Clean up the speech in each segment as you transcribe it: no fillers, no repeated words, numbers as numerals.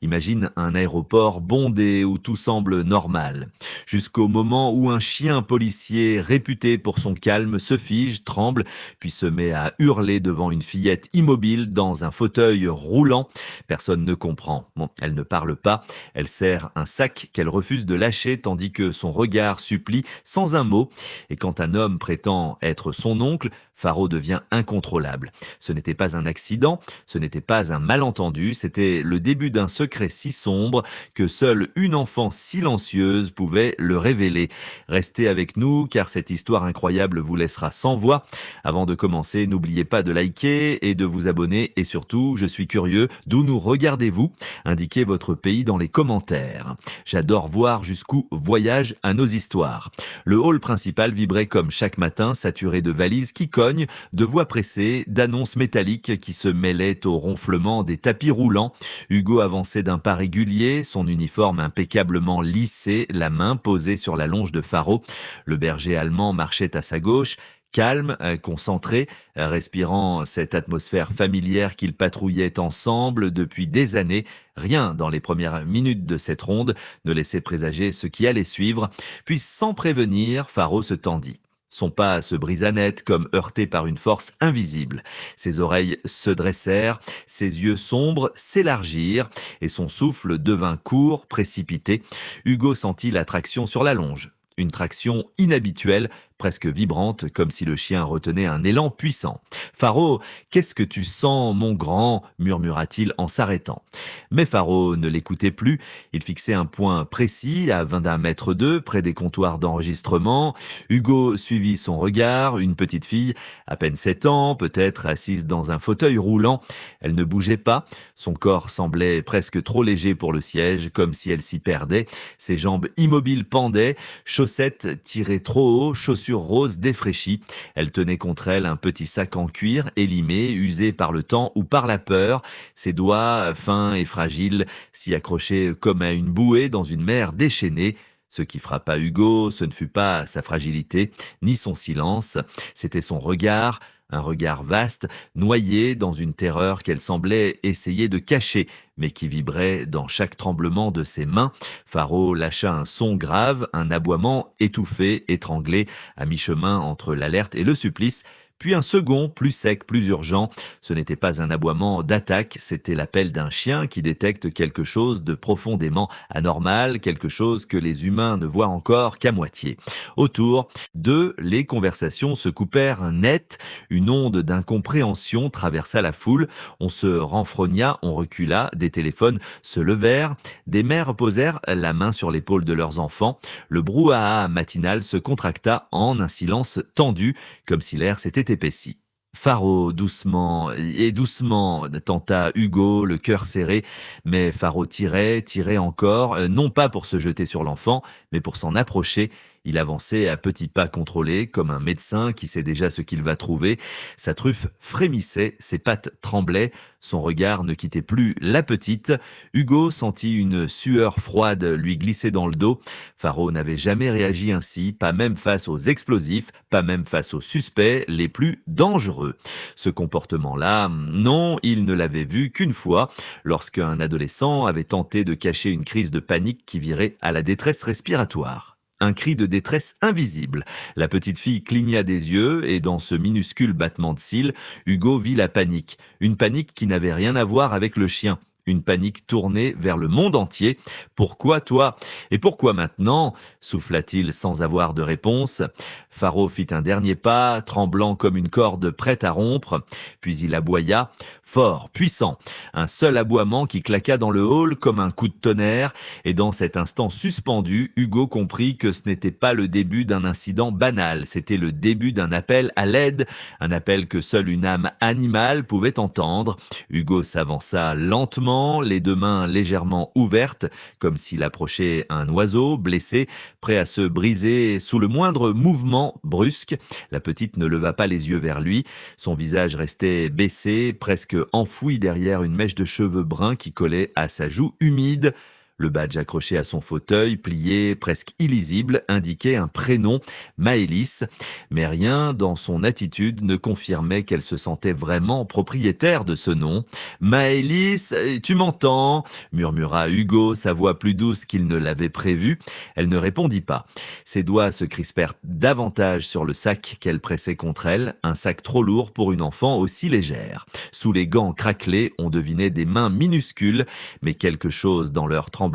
Imagine un aéroport bondé où tout semble normal, jusqu'au moment où un chien policier réputé pour son calme se fige, tremble, puis se met à hurler devant une fillette immobile dans un fauteuil roulant. Personne ne comprend. Bon, elle ne parle pas, elle serre un sac qu'elle refuse de lâcher tandis que son regard supplie sans un mot. Et quand un homme prétend être son oncle, Faro devient incontrôlable. Ce n'était pas un accident, ce n'était pas un malentendu, c'était le début d'un secret si sombre que seule une enfant silencieuse pouvait le révéler. Restez avec nous car cette histoire incroyable vous laissera sans voix. Avant de commencer, n'oubliez pas de liker et de vous abonner et surtout, je suis curieux, d'où nous regardez-vous? Indiquez votre pays dans les commentaires. J'adore voir jusqu'où voyagent à nos histoires. Le hall principal vibrait comme chaque matin, saturé de valises qui cognent, de voix pressées, d'annonces métalliques qui se mêlaient au ronflement des tapis roulants. Hugo avançait d'un pas régulier, son uniforme impeccablement lissé, la main posée sur la longe de Faro. Le berger allemand marchait à sa gauche, calme, concentré, respirant cette atmosphère familière qu'ils patrouillaient ensemble depuis des années. Rien dans les premières minutes de cette ronde ne laissait présager ce qui allait suivre. Puis sans prévenir, Faro se tendit. Son pas se brisa net comme heurté par une force invisible. Ses oreilles se dressèrent, ses yeux sombres s'élargirent et son souffle devint court, précipité. Hugo sentit la traction sur la longe. Une traction inhabituelle, presque vibrante, comme si le chien retenait un élan puissant. « Faro, qu'est-ce que tu sens, mon grand ?» murmura-t-il en s'arrêtant. Mais Faro ne l'écoutait plus. Il fixait un point précis, à 20 mètres d'eux, près des comptoirs d'enregistrement. Hugo suivit son regard, une petite fille, à peine 7 ans, peut-être assise dans un fauteuil roulant. Elle ne bougeait pas. Son corps semblait presque trop léger pour le siège, comme si elle s'y perdait. Ses jambes immobiles pendaient, chaussettes tirées trop haut, chaussures roses défraîchies. Elle tenait contre elle un petit sac en cuir, élimé, usé par le temps ou par la peur. Ses doigts, fins et fragiles, s'y accrochaient comme à une bouée dans une mer déchaînée. Ce qui frappa Hugo, ce ne fut pas sa fragilité, ni son silence, c'était son regard, un regard vaste, noyé dans une terreur qu'elle semblait essayer de cacher, mais qui vibrait dans chaque tremblement de ses mains. Faro lâcha un son grave, un aboiement étouffé, étranglé, à mi-chemin entre l'alerte et le supplice. Puis un second, plus sec, plus urgent. Ce n'était pas un aboiement d'attaque, c'était l'appel d'un chien qui détecte quelque chose de profondément anormal, quelque chose que les humains ne voient encore qu'à moitié. Autour d'eux, les conversations se coupèrent net, une onde d'incompréhension traversa la foule, on se renfrogna, on recula, des téléphones se levèrent, des mères posèrent la main sur l'épaule de leurs enfants, le brouhaha matinal se contracta en un silence tendu, comme si l'air s'était épaissi. Faro, doucement et doucement, tenta Hugo, le cœur serré, mais Faro tirait encore, non pas pour se jeter sur l'enfant, mais pour s'en approcher. Il avançait à petits pas contrôlés, comme un médecin qui sait déjà ce qu'il va trouver. Sa truffe frémissait, ses pattes tremblaient, son regard ne quittait plus la petite. Hugo sentit une sueur froide lui glisser dans le dos. Faro n'avait jamais réagi ainsi, pas même face aux explosifs, pas même face aux suspects les plus dangereux. Ce comportement-là, non, il ne l'avait vu qu'une fois, lorsqu'un adolescent avait tenté de cacher une crise de panique qui virait à la détresse respiratoire. Un cri de détresse invisible. La petite fille cligna des yeux et dans ce minuscule battement de cils, Hugo vit la panique. Une panique qui n'avait rien à voir avec le chien. Une panique tournée vers le monde entier. « Pourquoi toi ? Et pourquoi maintenant ?» souffla-t-il sans avoir de réponse. Faro fit un dernier pas, tremblant comme une corde prête à rompre. Puis il aboya, fort, puissant. Un seul aboiement qui claqua dans le hall comme un coup de tonnerre. Et dans cet instant suspendu, Hugo comprit que ce n'était pas le début d'un incident banal. C'était le début d'un appel à l'aide, un appel que seule une âme animale pouvait entendre. Hugo s'avança lentement, les deux mains légèrement ouvertes, comme s'il approchait un oiseau blessé, prêt à se briser sous le moindre mouvement brusque. La petite ne leva pas les yeux vers lui. Son visage restait baissé, presque enfoui derrière une mèche de cheveux bruns qui collait à sa joue humide. Le badge accroché à son fauteuil, plié, presque illisible, indiquait un prénom, Maëlys, mais rien dans son attitude ne confirmait qu'elle se sentait vraiment propriétaire de ce nom. « Maëlys, tu m'entends ?» murmura Hugo, sa voix plus douce qu'il ne l'avait prévu. Elle ne répondit pas. Ses doigts se crispèrent davantage sur le sac qu'elle pressait contre elle, un sac trop lourd pour une enfant aussi légère. Sous les gants craquelés, on devinait des mains minuscules, mais quelque chose dans leur tremblement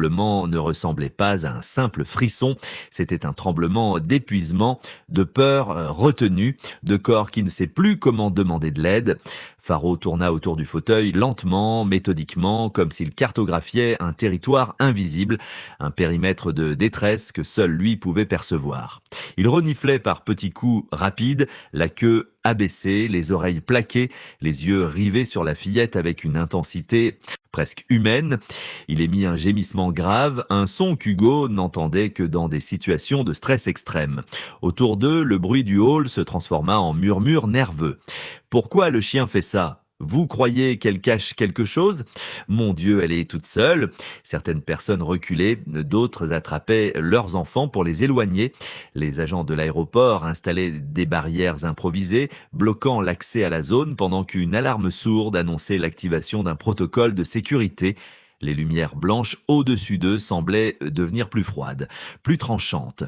ne ressemblait pas à un simple frisson. C'était un tremblement d'épuisement, de peur retenue, de corps qui ne sait plus comment demander de l'aide. Faro tourna autour du fauteuil lentement, méthodiquement, comme s'il cartographiait un territoire invisible, un périmètre de détresse que seul lui pouvait percevoir. Il reniflait par petits coups rapides, la queue abaissée, les oreilles plaquées, les yeux rivés sur la fillette avec une intensité presque humaine. Il émit un gémissement grave, un son qu'Hugo n'entendait que dans des situations de stress extrême. Autour d'eux, le bruit du hall se transforma en murmure nerveux. « Pourquoi le chien fait ça ? Vous croyez qu'elle cache quelque chose ? Mon Dieu, elle est toute seule. » Certaines personnes reculaient, d'autres attrapaient leurs enfants pour les éloigner. Les agents de l'aéroport installaient des barrières improvisées, bloquant l'accès à la zone pendant qu'une alarme sourde annonçait l'activation d'un protocole de sécurité. Les lumières blanches au-dessus d'eux semblaient devenir plus froides, plus tranchantes.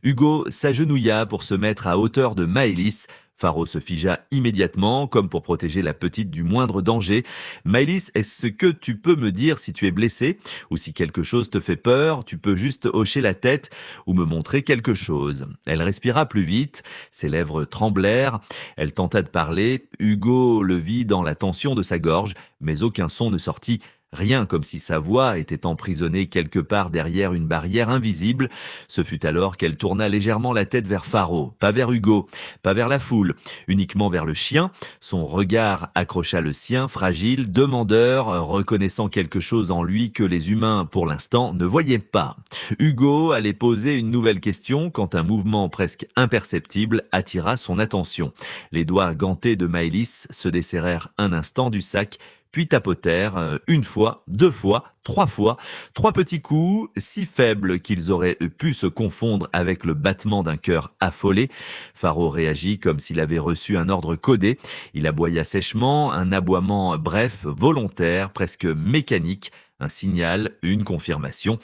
Hugo s'agenouilla pour se mettre à hauteur de Maëlys. Faro se figea immédiatement, comme pour protéger la petite du moindre danger. « Maëlys, est-ce que tu peux me dire si tu es blessée ? Ou si quelque chose te fait peur, tu peux juste hocher la tête ou me montrer quelque chose. » Elle respira plus vite, ses lèvres tremblèrent. Elle tenta de parler. Hugo le vit dans la tension de sa gorge, mais aucun son ne sortit. Rien, comme si sa voix était emprisonnée quelque part derrière une barrière invisible. Ce fut alors qu'elle tourna légèrement la tête vers Faro, pas vers Hugo, pas vers la foule, uniquement vers le chien. Son regard accrocha le sien, fragile, demandeur, reconnaissant quelque chose en lui que les humains, pour l'instant, ne voyaient pas. Hugo allait poser une nouvelle question quand un mouvement presque imperceptible attira son attention. Les doigts gantés de Maëlys se desserrèrent un instant du sac, puis tapotèrent une fois, 2 fois, 3 fois, 3 petits coups, si faibles qu'ils auraient pu se confondre avec le battement d'un cœur affolé. Faro réagit comme s'il avait reçu un ordre codé. Il aboya sèchement, un aboiement bref, volontaire, presque mécanique. Un signal, une confirmation.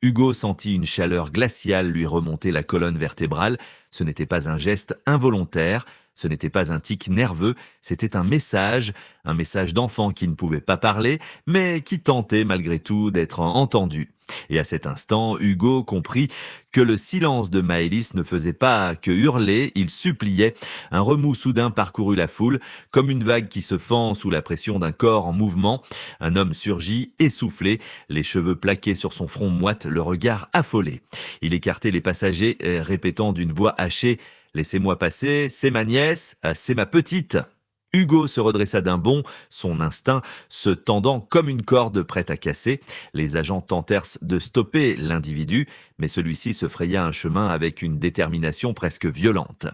Hugo sentit une chaleur glaciale lui remonter la colonne vertébrale. Ce n'était pas un geste involontaire. Ce n'était pas un tic nerveux, c'était un message d'enfant qui ne pouvait pas parler, mais qui tentait malgré tout d'être entendu. Et à cet instant, Hugo comprit que le silence de Maëlys ne faisait pas que hurler, il suppliait. Un remous soudain parcourut la foule, comme une vague qui se fend sous la pression d'un corps en mouvement. Un homme surgit, essoufflé, les cheveux plaqués sur son front moite, le regard affolé. Il écartait les passagers, répétant d'une voix hachée: « Laissez-moi passer, c'est ma nièce, c'est ma petite !» Hugo se redressa d'un bond, son instinct se tendant comme une corde prête à casser. Les agents tentèrent de stopper l'individu, mais celui-ci se fraya un chemin avec une détermination presque violente.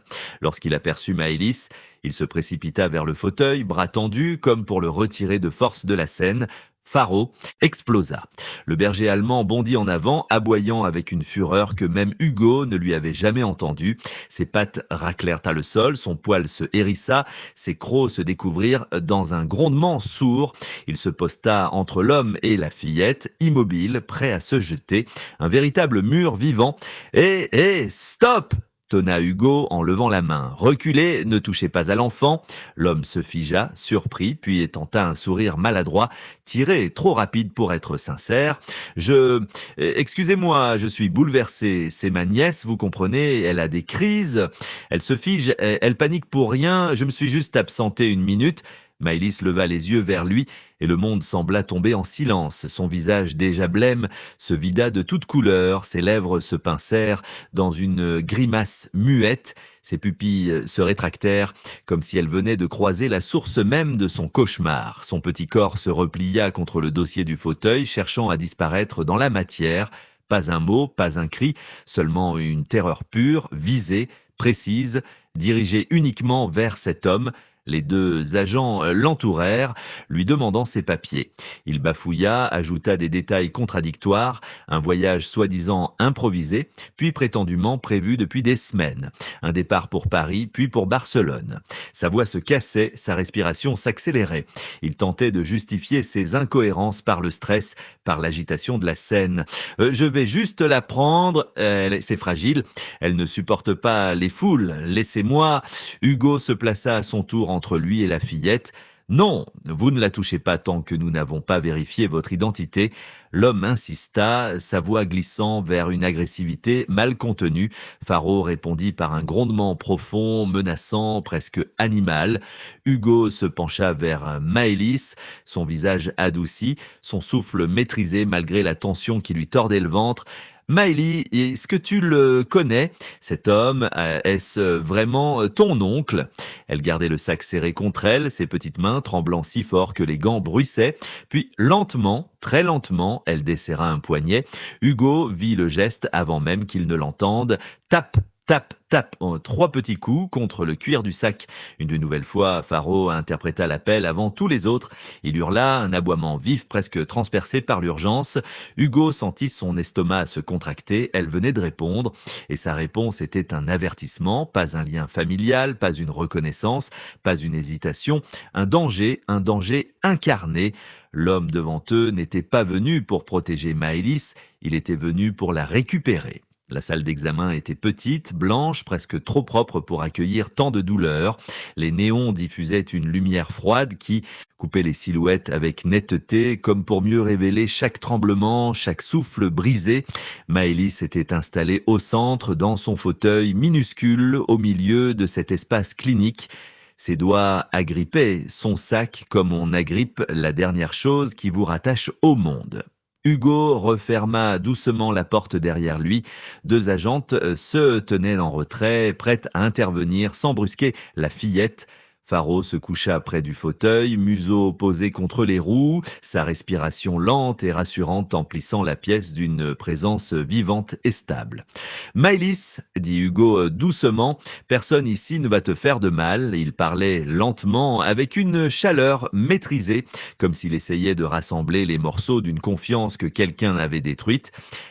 Lorsqu'il aperçut Maëlys, il se précipita vers le fauteuil, bras tendus, comme pour le retirer de force de la scène. Faro explosa. Le berger allemand bondit en avant, aboyant avec une fureur que même Hugo ne lui avait jamais entendue. Ses pattes raclèrent à le sol, son poil se hérissa, ses crocs se découvrirent dans un grondement sourd. Il se posta entre l'homme et la fillette, immobile, prêt à se jeter. Un véritable mur vivant. « Stop !» tonna Hugo en levant la main. « Reculez, ne touchez pas à l'enfant. » L'homme se figea, surpris, puis tenta un sourire maladroit, tiré, trop rapide pour être sincère. « Excusez-moi, je suis bouleversé. C'est ma nièce, vous comprenez, elle a des crises. Elle se fige, elle panique pour rien. Je me suis juste absenté 1 minute. » Maëlys leva les yeux vers lui et le monde sembla tomber en silence. Son visage déjà blême se vida de toutes couleurs, ses lèvres se pincèrent dans une grimace muette, ses pupilles se rétractèrent comme si elles venaient de croiser la source même de son cauchemar. Son petit corps se replia contre le dossier du fauteuil, cherchant à disparaître dans la matière. Pas un mot, pas un cri, seulement une terreur pure, visée, précise, dirigée uniquement vers cet homme. Les deux agents l'entourèrent, lui demandant ses papiers. Il bafouilla, ajouta des détails contradictoires, un voyage soi-disant improvisé, puis prétendument prévu depuis des semaines. Un départ pour Paris, puis pour Barcelone. Sa voix se cassait, sa respiration s'accélérait. Il tentait de justifier ses incohérences par le stress, par l'agitation de la scène. Je vais juste la prendre, c'est fragile, elle ne supporte pas les foules, laissez-moi. Hugo se plaça à son tour entre lui et la fillette. Non, vous ne la touchez pas tant que nous n'avons pas vérifié votre identité. L'homme insista, sa voix glissant vers une agressivité mal contenue. Faro répondit par un grondement profond, menaçant, presque animal. Hugo se pencha vers Maëlys, son visage adouci, son souffle maîtrisé malgré la tension qui lui tordait le ventre. Maëlys, est-ce que tu le connais, cet homme? Est-ce vraiment ton oncle? Elle gardait le sac serré contre elle, ses petites mains tremblant si fort que les gants bruissaient. Puis lentement, très lentement, elle desserra un poignet. Hugo vit le geste avant même qu'il ne l'entende. Tape, tape, tape, 3 petits coups contre le cuir du sac. Une nouvelle fois, Faro interpréta l'appel avant tous les autres. Il hurla, un aboiement vif presque transpercé par l'urgence. Hugo sentit son estomac se contracter, elle venait de répondre, et sa réponse était un avertissement, pas un lien familial, pas une reconnaissance, pas une hésitation, un danger incarné. L'homme devant eux n'était pas venu pour protéger Maëlys, il était venu pour la récupérer. La salle d'examen était petite, blanche, presque trop propre pour accueillir tant de douleurs. Les néons diffusaient une lumière froide qui coupait les silhouettes avec netteté, comme pour mieux révéler chaque tremblement, chaque souffle brisé. Maëlys était installée au centre, dans son fauteuil minuscule, au milieu de cet espace clinique. Ses doigts agrippaient son sac comme on agrippe la dernière chose qui vous rattache au monde. Hugo referma doucement la porte derrière lui. 2 agentes se tenaient en retrait, prêtes à intervenir sans brusquer la fillette. Faro se coucha près du fauteuil, museau posé contre les roues, sa respiration lente et rassurante emplissant la pièce d'une présence vivante et stable. « Maëlys, dit Hugo doucement, personne ici ne va te faire de mal. » Il parlait lentement, avec une chaleur maîtrisée, comme s'il essayait de rassembler les morceaux d'une confiance que quelqu'un avait détruite.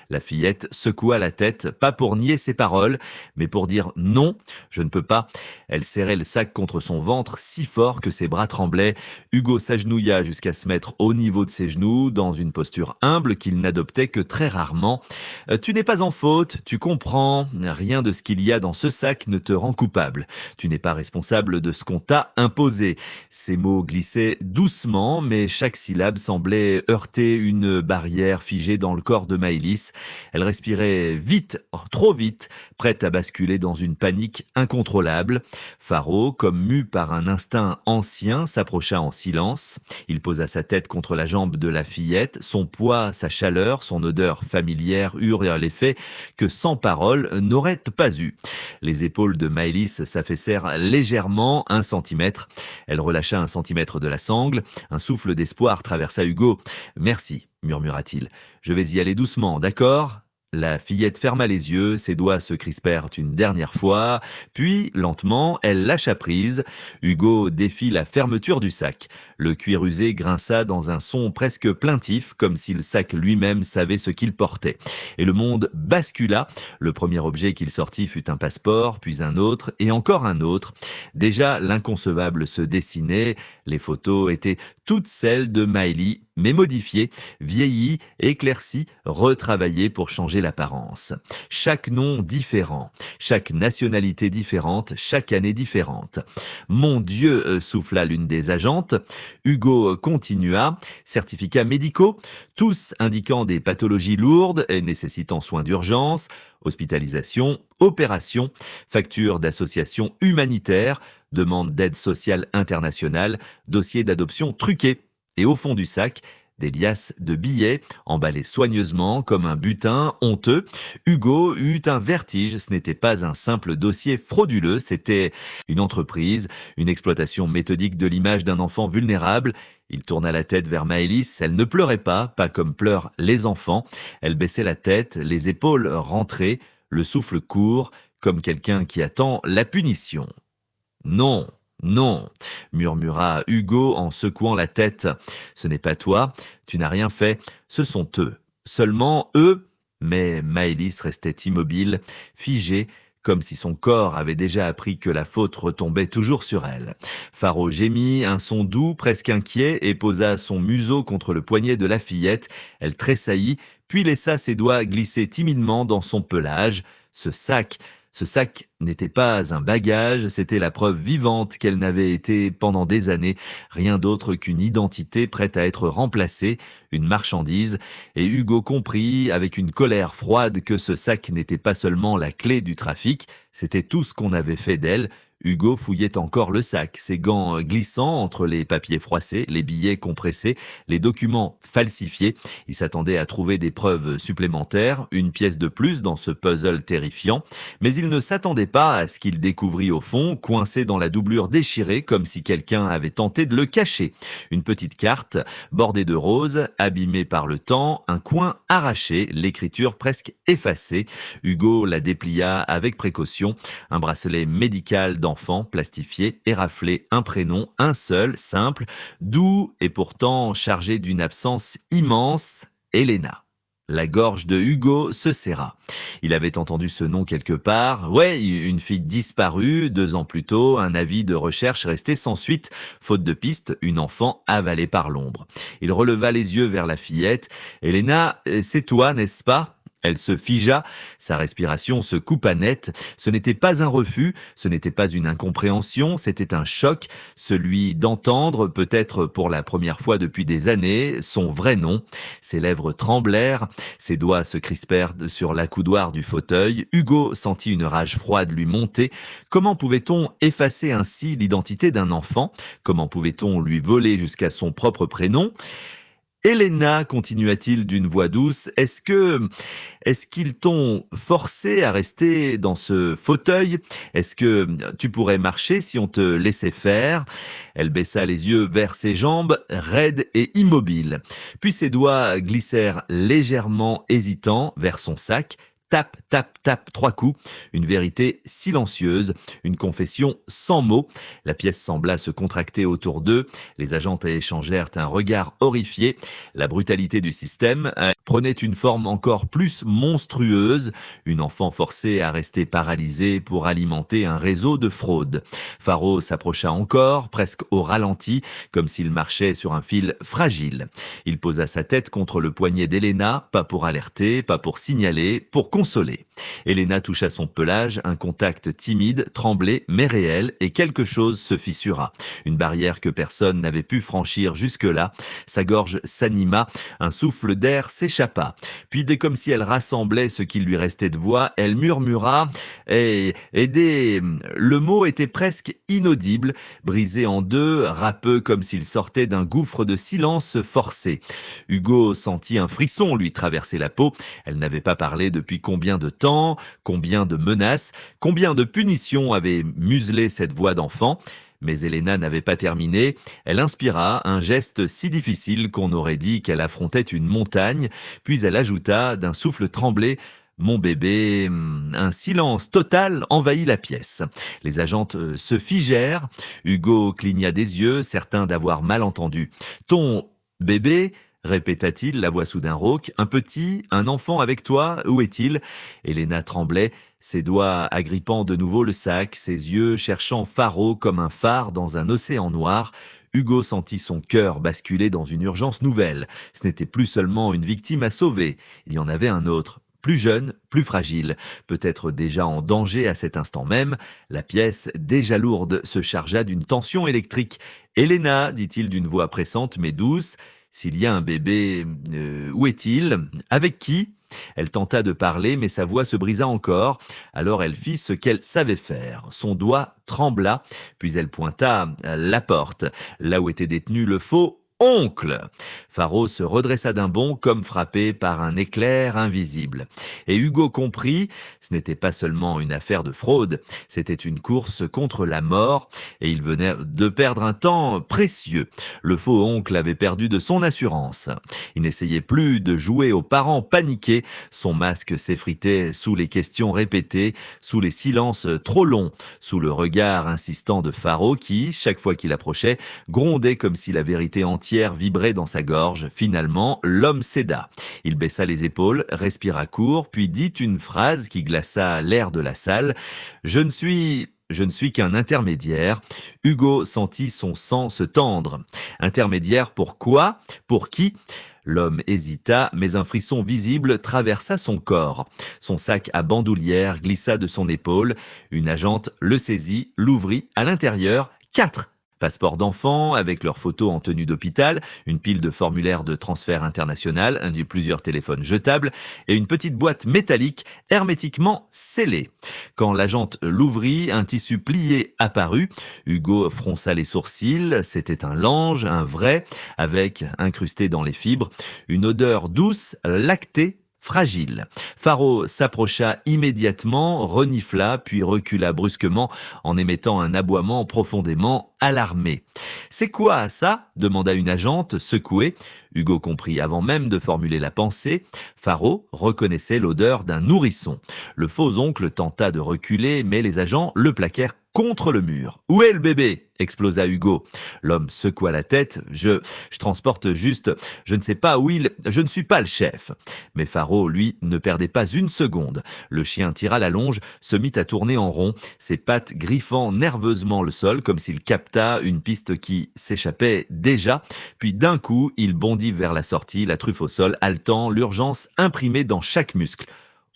La fillette secoua la tête, pas pour nier ses paroles, mais pour dire « non, je ne peux pas ». Elle serrait le sac contre son ventre si fort que ses bras tremblaient. Hugo s'agenouilla jusqu'à se mettre au niveau de ses genoux, dans une posture humble qu'il n'adoptait que très rarement. « Tu n'es pas en faute, tu comprends. Rien de ce qu'il y a dans ce sac ne te rend coupable. Tu n'es pas responsable de ce qu'on t'a imposé. » Ces mots glissaient doucement, mais chaque syllabe semblait heurter une barrière figée dans le corps de Maëlys. Elle respirait vite, trop vite, prête à basculer dans une panique incontrôlable. Faro, comme mu par un instinct ancien, s'approcha en silence. Il posa sa tête contre la jambe de la fillette. Son poids, sa chaleur, son odeur familière eurent l'effet que 100 paroles n'auraient pas eu. Les épaules de Maëlys s'affaissèrent légèrement 1 centimètre. Elle relâcha 1 centimètre de la sangle. Un souffle d'espoir traversa Hugo. « Merci », murmura-t-il. « Je vais y aller doucement, d'accord ?» La fillette ferma les yeux, ses doigts se crispèrent une dernière fois, puis, lentement, elle lâcha prise. Hugo défit la fermeture du sac. Le cuir usé grinça dans un son presque plaintif, comme si le sac lui-même savait ce qu'il portait. Et le monde bascula. Le premier objet qu'il sortit fut un passeport, puis un autre, et encore un autre. Déjà, l'inconcevable se dessinait. Les photos étaient toutes celles de Maëlys, mais modifiées, vieillies, éclaircies, retravaillées pour changer l'apparence. Chaque nom différent, chaque nationalité différente, chaque année différente. « Mon Dieu !» souffla l'une des agentes. Hugo continua. Certificats médicaux, tous indiquant des pathologies lourdes et nécessitant soins d'urgence, hospitalisation, opération, facture d'association humanitaire, demande d'aide sociale internationale, dossier d'adoption truqué. Et au fond du sac, des liasses de billets, emballés soigneusement comme un butin honteux. Hugo eut un vertige, ce n'était pas un simple dossier frauduleux, c'était une entreprise, une exploitation méthodique de l'image d'un enfant vulnérable. Il tourna la tête vers Maëlys, elle ne pleurait pas comme pleurent les enfants. Elle baissait la tête, les épaules rentrées, le souffle court, comme quelqu'un qui attend la punition. « Non, Non, murmura Hugo en secouant la tête. Ce n'est pas toi, tu n'as rien fait, ce sont eux. Seulement eux. Mais Maëlys restait immobile, figée, comme si son corps avait déjà appris que la faute retombait toujours sur elle. Faro gémit, un son doux, presque inquiet, et posa son museau contre le poignet de la fillette. Elle tressaillit, puis laissa ses doigts glisser timidement dans son pelage. Ce sac n'était pas un bagage, c'était la preuve vivante qu'elle n'avait été pendant des années rien d'autre qu'une identité prête à être remplacée, une marchandise, et Hugo comprit avec une colère froide que ce sac n'était pas seulement la clé du trafic, c'était tout ce qu'on avait fait d'elle. Hugo fouillait encore le sac, ses gants glissant entre les papiers froissés, les billets compressés, les documents falsifiés. Il s'attendait à trouver des preuves supplémentaires, une pièce de plus dans ce puzzle terrifiant. Mais il ne s'attendait pas à ce qu'il découvrit au fond, coincé dans la doublure déchirée, comme si quelqu'un avait tenté de le cacher. Une petite carte, bordée de roses, abîmée par le temps, un coin arraché, l'écriture presque effacée. Hugo la déplia avec précaution, un bracelet médical d'enfant, plastifié, éraflé, un prénom, un seul, simple, doux et pourtant chargé d'une absence immense, Elena. La gorge de Hugo se serra. Il avait entendu ce nom quelque part. Ouais, une fille disparue, 2 ans plus tôt, un avis de recherche resté sans suite. Faute de piste, une enfant avalée par l'ombre. Il releva les yeux vers la fillette. « Elena, c'est toi, n'est-ce pas ?» Elle se figea, sa respiration se coupa net. Ce n'était pas un refus, ce n'était pas une incompréhension, c'était un choc, celui d'entendre, peut-être pour la première fois depuis des années, son vrai nom. Ses lèvres tremblèrent, ses doigts se crispèrent sur l'accoudoir du fauteuil. Hugo sentit une rage froide lui monter. Comment pouvait-on effacer ainsi l'identité d'un enfant? Comment pouvait-on lui voler jusqu'à son propre prénom? Elena, continua-t-il d'une voix douce, est-ce qu'ils t'ont forcé à rester dans ce fauteuil? Est-ce que tu pourrais marcher si on te laissait faire? Elle baissa les yeux vers ses jambes, raides et immobiles. Puis ses doigts glissèrent légèrement hésitants vers son sac. Tape, tape, tape, 3 coups. Une vérité silencieuse, une confession sans mots. La pièce sembla se contracter autour d'eux. Les agentes échangèrent un regard horrifié. La brutalité du système prenait une forme encore plus monstrueuse. Une enfant forcée à rester paralysée pour alimenter un réseau de fraude. Faro s'approcha encore, presque au ralenti, comme s'il marchait sur un fil fragile. Il posa sa tête contre le poignet d'Elena, pas pour alerter, pas pour signaler, pour consoler. Elena toucha son pelage, un contact timide, tremblé, mais réel, et quelque chose se fissura. Une barrière que personne n'avait pu franchir jusque-là. Sa gorge s'anima, un souffle d'air s'échappa. Puis, dès comme si elle rassemblait ce qui lui restait de voix, elle murmura « Aidez !» Le mot était presque inaudible, brisé en deux, râpeux comme s'il sortait d'un gouffre de silence forcé. Hugo sentit un frisson lui traverser la peau. Elle n'avait pas parlé depuis combien de temps, combien de menaces, combien de punitions avaient muselé cette voix d'enfant. Mais Elena n'avait pas terminé. Elle inspira, un geste si difficile qu'on aurait dit qu'elle affrontait une montagne, puis elle ajouta d'un souffle tremblé « Mon bébé », un silence total envahit la pièce. Les agentes se figèrent. Hugo cligna des yeux, certain d'avoir mal entendu. « Ton bébé ?» répéta-t-il, la voix soudain rauque. « Un petit, un enfant avec toi, où est-il » Elena tremblait, ses doigts agrippant de nouveau le sac, ses yeux cherchant Faro comme un phare dans un océan noir. Hugo sentit son cœur basculer dans une urgence nouvelle. Ce n'était plus seulement une victime à sauver, il y en avait un autre. Plus jeune, plus fragile, peut-être déjà en danger à cet instant même, la pièce, déjà lourde, se chargea d'une tension électrique. « Elena » dit-il d'une voix pressante mais douce, « s'il y a un bébé, où est-il? Avec qui ?» Elle tenta de parler, mais sa voix se brisa encore. Alors elle fit ce qu'elle savait faire. Son doigt trembla, puis elle pointa la porte, là où était détenu le faux oncle. Faro se redressa d'un bond comme frappé par un éclair invisible. Et Hugo comprit, ce n'était pas seulement une affaire de fraude, c'était une course contre la mort et il venait de perdre un temps précieux. Le faux oncle avait perdu de son assurance. Il n'essayait plus de jouer aux parents paniqués, son masque s'effritait sous les questions répétées, sous les silences trop longs, sous le regard insistant de Faro qui, chaque fois qu'il approchait, grondait comme si la vérité entière vibrait dans sa gorge. Finalement, l'homme céda. Il baissa les épaules, respira court, puis dit une phrase qui glaça l'air de la salle. Je ne suis qu'un intermédiaire. Hugo sentit son sang se tendre. Intermédiaire pour quoi? Pour qui? L'homme hésita, mais un frisson visible traversa son corps. Son sac à bandoulière glissa de son épaule. Une agente le saisit, l'ouvrit. À l'intérieur, 4 passeports d'enfants avec leurs photos en tenue d'hôpital, une pile de formulaires de transfert international, plusieurs téléphones jetables et une petite boîte métallique hermétiquement scellée. Quand l'agente l'ouvrit, un tissu plié apparut. Hugo fronça les sourcils. C'était un lange, un vrai, avec, incrusté dans les fibres, une odeur douce, lactée, fragile. Faro s'approcha immédiatement, renifla, puis recula brusquement en émettant un aboiement profondément alarmé. « C'est quoi ça ?» demanda une agente, secouée. Hugo comprit avant même de formuler la pensée. Faro reconnaissait l'odeur d'un nourrisson. Le faux oncle tenta de reculer, mais les agents le plaquèrent contre le mur. « Où est le bébé ?» explosa Hugo. L'homme secoua la tête. Je transporte juste, je ne sais pas où je ne suis pas le chef. Mais Faro, lui, ne perdait pas une seconde. Le chien tira la longe, se mit à tourner en rond, ses pattes griffant nerveusement le sol comme s'il capta une piste qui s'échappait déjà. Puis d'un coup, il bondit vers la sortie, la truffe au sol, haletant, l'urgence imprimée dans chaque muscle.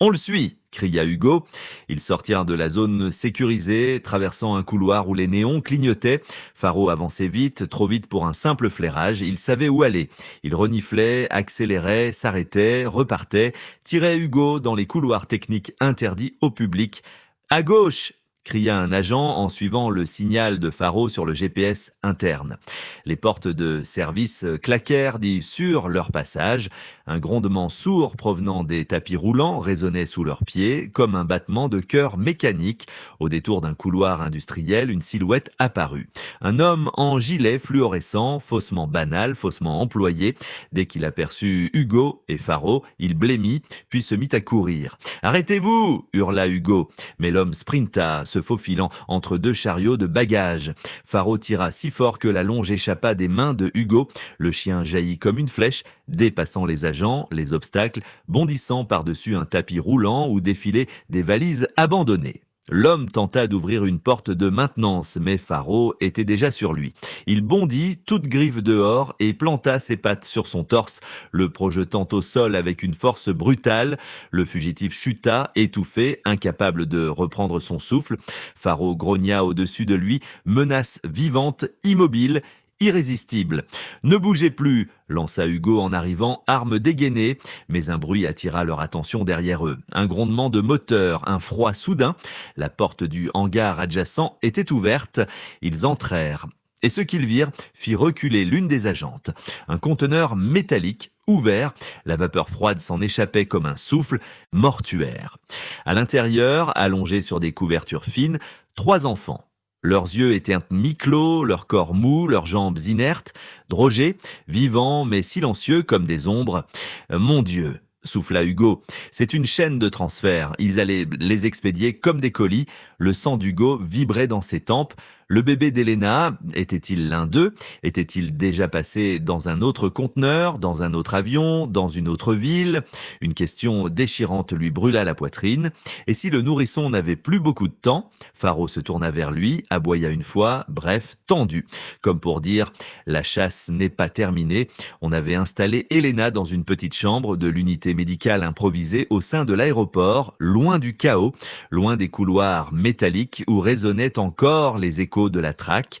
« On le suit !» cria Hugo. Ils sortirent de la zone sécurisée, traversant un couloir où les néons clignotaient. Faro avançait vite, trop vite pour un simple flairage. Il savait où aller. Il reniflait, accélérait, s'arrêtait, repartait, tirait Hugo dans les couloirs techniques interdits au public. « À gauche !» cria un agent en suivant le signal de Faro sur le GPS interne. Les portes de service claquèrent sur leur passage. Un grondement sourd provenant des tapis roulants résonnait sous leurs pieds, comme un battement de cœur mécanique. Au détour d'un couloir industriel, une silhouette apparut. Un homme en gilet fluorescent, faussement banal, faussement employé. Dès qu'il aperçut Hugo et Faro, il blêmit, puis se mit à courir. « Arrêtez-vous !» hurla Hugo. Mais l'homme sprinta, se faufilant entre deux chariots de bagages. Faro tira si fort que la longe échappa des mains de Hugo. Le chien jaillit comme une flèche, dépassant les agents, les obstacles, bondissant par-dessus un tapis roulant où défilaient des valises abandonnées. L'homme tenta d'ouvrir une porte de maintenance, mais Faro était déjà sur lui. Il bondit, toute griffe dehors, et planta ses pattes sur son torse, le projetant au sol avec une force brutale. Le fugitif chuta, étouffé, incapable de reprendre son souffle. Faro grogna au-dessus de lui, menace vivante, immobile, irrésistible. « Ne bougez plus !» lança Hugo en arrivant, arme dégainée, mais un bruit attira leur attention derrière eux. Un grondement de moteur, un froid soudain. La porte du hangar adjacent était ouverte. Ils entrèrent. Et ce qu'ils virent fit reculer l'une des agentes. Un conteneur métallique ouvert, la vapeur froide s'en échappait comme un souffle mortuaire. À l'intérieur, allongés sur des couvertures fines, 3 enfants. Leurs yeux étaient mi-clos, leur corps mou, leurs jambes inertes, drogés, vivants mais silencieux comme des ombres. « Mon Dieu !» souffla Hugo. « C'est une chaîne de transfert. Ils allaient les expédier comme des colis. » Le sang d'Hugo vibrait dans ses tempes. Le bébé d'Elena, était-il l'un d'eux? Était-il déjà passé dans un autre conteneur, dans un autre avion, dans une autre ville? Une question déchirante lui brûla la poitrine. Et si le nourrisson n'avait plus beaucoup de temps? Faro se tourna vers lui, aboya une fois, bref, tendu. Comme pour dire, la chasse n'est pas terminée. On avait installé Elena dans une petite chambre de l'unité médicale improvisée au sein de l'aéroport, loin du chaos, loin des couloirs métalliques où résonnaient encore les échos de la traque.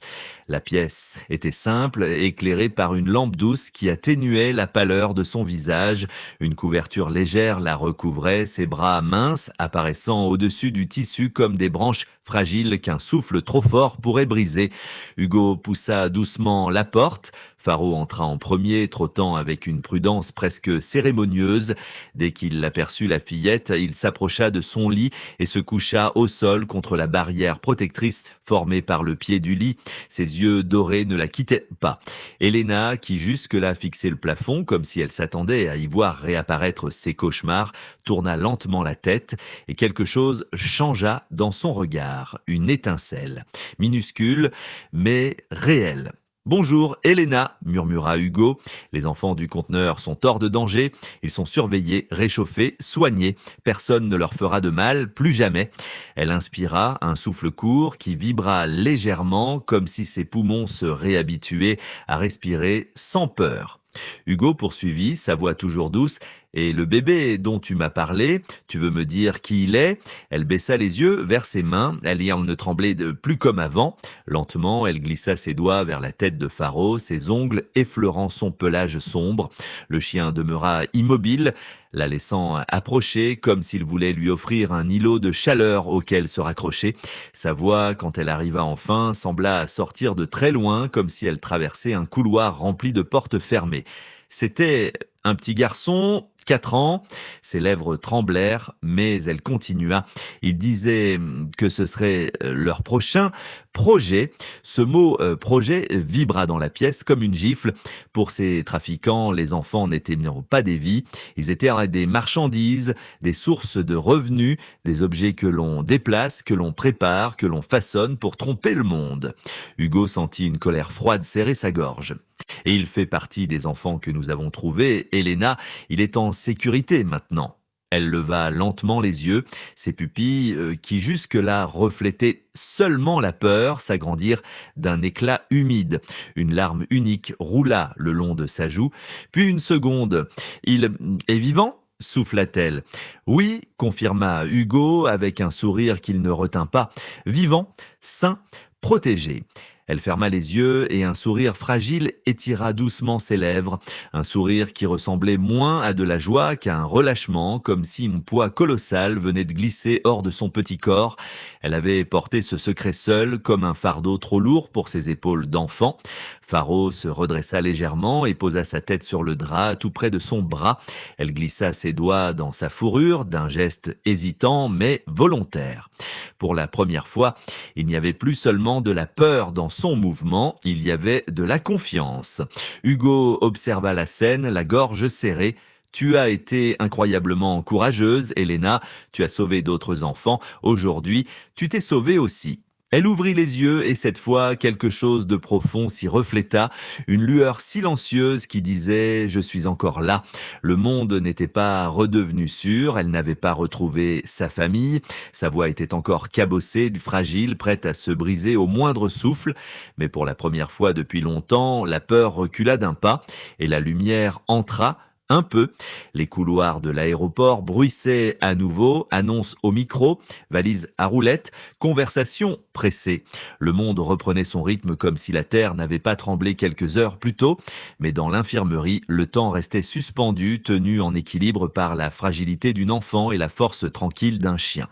La pièce était simple, éclairée par une lampe douce qui atténuait la pâleur de son visage. Une couverture légère la recouvrait, ses bras minces apparaissant au-dessus du tissu comme des branches fragiles qu'un souffle trop fort pourrait briser. Hugo poussa doucement la porte. Faro entra en premier, trottant avec une prudence presque cérémonieuse. Dès qu'il aperçut la fillette, il s'approcha de son lit et se coucha au sol contre la barrière protectrice formée par le pied du lit. Ses yeux dorés ne la quittaient pas. Elena, qui jusque-là fixait le plafond comme si elle s'attendait à y voir réapparaître ses cauchemars, tourna lentement la tête et quelque chose changea dans son regard. Une étincelle, minuscule mais réelle. Bonjour, Elena, murmura Hugo. Les enfants du conteneur sont hors de danger. Ils sont surveillés, réchauffés, soignés. Personne ne leur fera de mal, plus jamais. Elle inspira un souffle court qui vibra légèrement comme si ses poumons se réhabituaient à respirer sans peur. Hugo poursuivit, sa voix toujours douce. Et le bébé dont tu m'as parlé, tu veux me dire qui il est? Elle baissa les yeux vers ses mains, elle ne tremblait plus comme avant. Lentement, elle glissa ses doigts vers la tête de Faro, ses ongles effleurant son pelage sombre. Le chien demeura immobile, la laissant approcher comme s'il voulait lui offrir un îlot de chaleur auquel se raccrocher. Sa voix, quand elle arriva enfin, sembla sortir de très loin comme si elle traversait un couloir rempli de portes fermées. C'était un petit garçon, 4 ans, ses lèvres tremblèrent, mais elle continua. Il disait que ce serait leur prochain projet. Ce mot projet vibra dans la pièce comme une gifle. Pour ces trafiquants, les enfants n'étaient pas des vies, ils étaient des marchandises, des sources de revenus, des objets que l'on déplace, que l'on prépare, que l'on façonne pour tromper le monde. Hugo sentit une colère froide serrer sa gorge. Et il fait partie des enfants que nous avons trouvés. Elena, il est en sécurité maintenant. Elle leva lentement les yeux, ses pupilles, qui jusque-là reflétaient seulement la peur, s'agrandirent d'un éclat humide. Une larme unique roula le long de sa joue. Puis une seconde. Il est vivant ? Souffla-t-elle. Oui, confirma Hugo avec un sourire qu'il ne retint pas. Vivant, sain, protégé. Elle ferma les yeux et un sourire fragile étira doucement ses lèvres, un sourire qui ressemblait moins à de la joie qu'à un relâchement, comme si un poids colossal venait de glisser hors de son petit corps. Elle avait porté ce secret seule, comme un fardeau trop lourd pour ses épaules d'enfant. Faro se redressa légèrement et posa sa tête sur le drap tout près de son bras. Elle glissa ses doigts dans sa fourrure d'un geste hésitant mais volontaire. Pour la première fois, il n'y avait plus seulement de la peur dans son mouvement, il y avait de la confiance. Hugo observa la scène, la gorge serrée. Tu as été incroyablement courageuse, Elena, tu as sauvé d'autres enfants. Aujourd'hui, tu t'es sauvée aussi. Elle ouvrit les yeux et cette fois, quelque chose de profond s'y refléta, une lueur silencieuse qui disait « Je suis encore là ». Le monde n'était pas redevenu sûr, elle n'avait pas retrouvé sa famille, sa voix était encore cabossée, fragile, prête à se briser au moindre souffle. Mais pour la première fois depuis longtemps, la peur recula d'un pas et la lumière entra, un peu. Les couloirs de l'aéroport bruissaient à nouveau, annonce au micro, valise à roulettes, conversation pressée. Le monde reprenait son rythme comme si la terre n'avait pas tremblé quelques heures plus tôt, mais dans l'infirmerie, le temps restait suspendu, tenu en équilibre par la fragilité d'une enfant et la force tranquille d'un chien.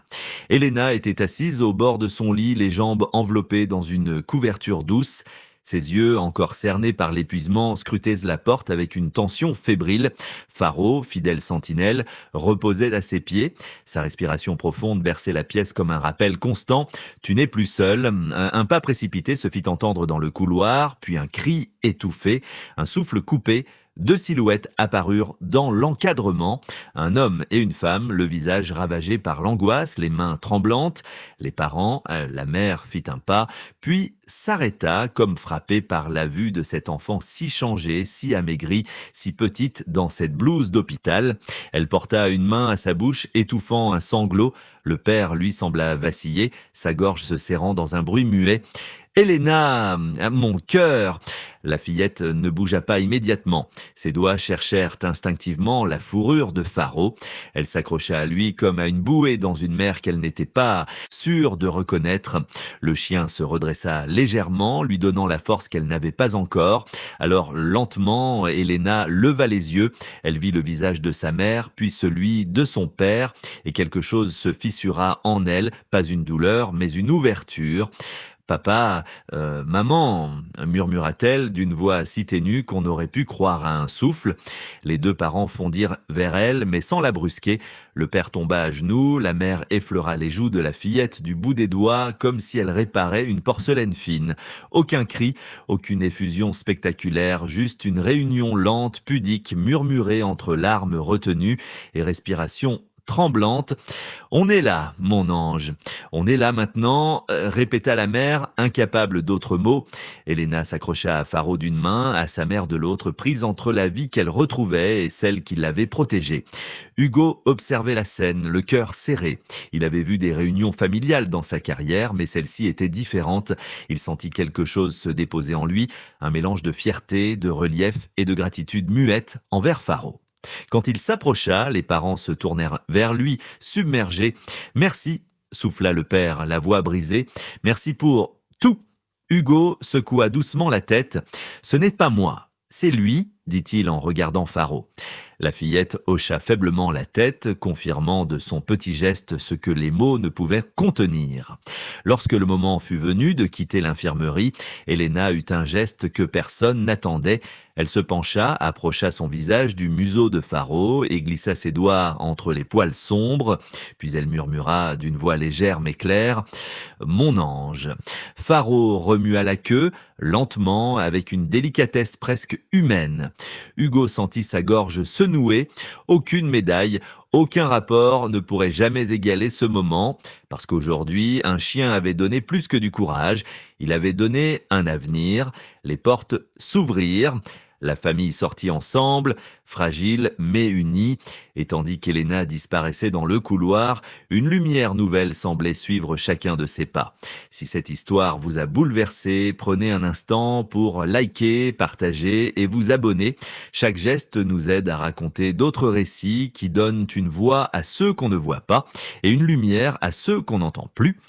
Elena était assise au bord de son lit, les jambes enveloppées dans une couverture douce. Ses yeux, encore cernés par l'épuisement, scrutaient la porte avec une tension fébrile. Faro, fidèle sentinelle, reposait à ses pieds. Sa respiration profonde berçait la pièce comme un rappel constant. « Tu n'es plus seul ». Un pas précipité se fit entendre dans le couloir, puis un cri étouffé, un souffle coupé. 2 silhouettes apparurent dans l'encadrement, un homme et une femme, le visage ravagé par l'angoisse, les mains tremblantes. Les parents, la mère fit un pas, puis s'arrêta comme frappée par la vue de cet enfant si changé, si amaigri, si petite dans cette blouse d'hôpital. Elle porta une main à sa bouche, étouffant un sanglot. Le père, lui, sembla vaciller, sa gorge se serrant dans un bruit muet. « Elena, mon cœur. La fillette ne bougea pas immédiatement. Ses doigts cherchèrent instinctivement la fourrure de Faro. Elle s'accrocha à lui comme à une bouée dans une mer qu'elle n'était pas sûre de reconnaître. Le chien se redressa légèrement, lui donnant la force qu'elle n'avait pas encore. Alors lentement, Elena leva les yeux. Elle vit le visage de sa mère, puis celui de son père, et quelque chose se fissura en elle, pas une douleur, mais une ouverture. Papa, maman, murmura-t-elle d'une voix si ténue qu'on aurait pu croire à un souffle. Les deux parents fondirent vers elle, mais sans la brusquer. Le père tomba à genoux, la mère effleura les joues de la fillette du bout des doigts, comme si elle réparait une porcelaine fine. Aucun cri, aucune effusion spectaculaire, juste une réunion lente, pudique, murmurée entre larmes retenues et respiration tremblante. On est là, mon ange. On est là maintenant, répéta la mère, incapable d'autres mots. Elena s'accrocha à Faro d'une main, à sa mère de l'autre, prise entre la vie qu'elle retrouvait et celle qui l'avait protégée. Hugo observait la scène, le cœur serré. Il avait vu des réunions familiales dans sa carrière, mais celle-ci était différente. Il sentit quelque chose se déposer en lui, un mélange de fierté, de relief et de gratitude muette envers Faro. Quand il s'approcha, les parents se tournèrent vers lui, submergés. « Merci », souffla le père, la voix brisée. « Merci pour tout ». Hugo secoua doucement la tête. « Ce n'est pas moi, c'est lui », dit-il en regardant Faro. La fillette hocha faiblement la tête, confirmant de son petit geste ce que les mots ne pouvaient contenir. Lorsque le moment fut venu de quitter l'infirmerie, Elena eut un geste que personne n'attendait. Elle se pencha, approcha son visage du museau de Faro et glissa ses doigts entre les poils sombres. Puis elle murmura d'une voix légère mais claire « Mon ange ». Faro remua la queue, lentement, avec une délicatesse presque humaine. Hugo sentit sa gorge se nouer. Aucune médaille, aucun rapport ne pourrait jamais égaler ce moment, parce qu'aujourd'hui, un chien avait donné plus que du courage. Il avait donné un avenir. Les portes s'ouvrirent. La famille sortit ensemble, fragile mais unie, et tandis qu'Elena disparaissait dans le couloir, une lumière nouvelle semblait suivre chacun de ses pas. Si cette histoire vous a bouleversé, prenez un instant pour liker, partager et vous abonner. Chaque geste nous aide à raconter d'autres récits qui donnent une voix à ceux qu'on ne voit pas et une lumière à ceux qu'on n'entend plus.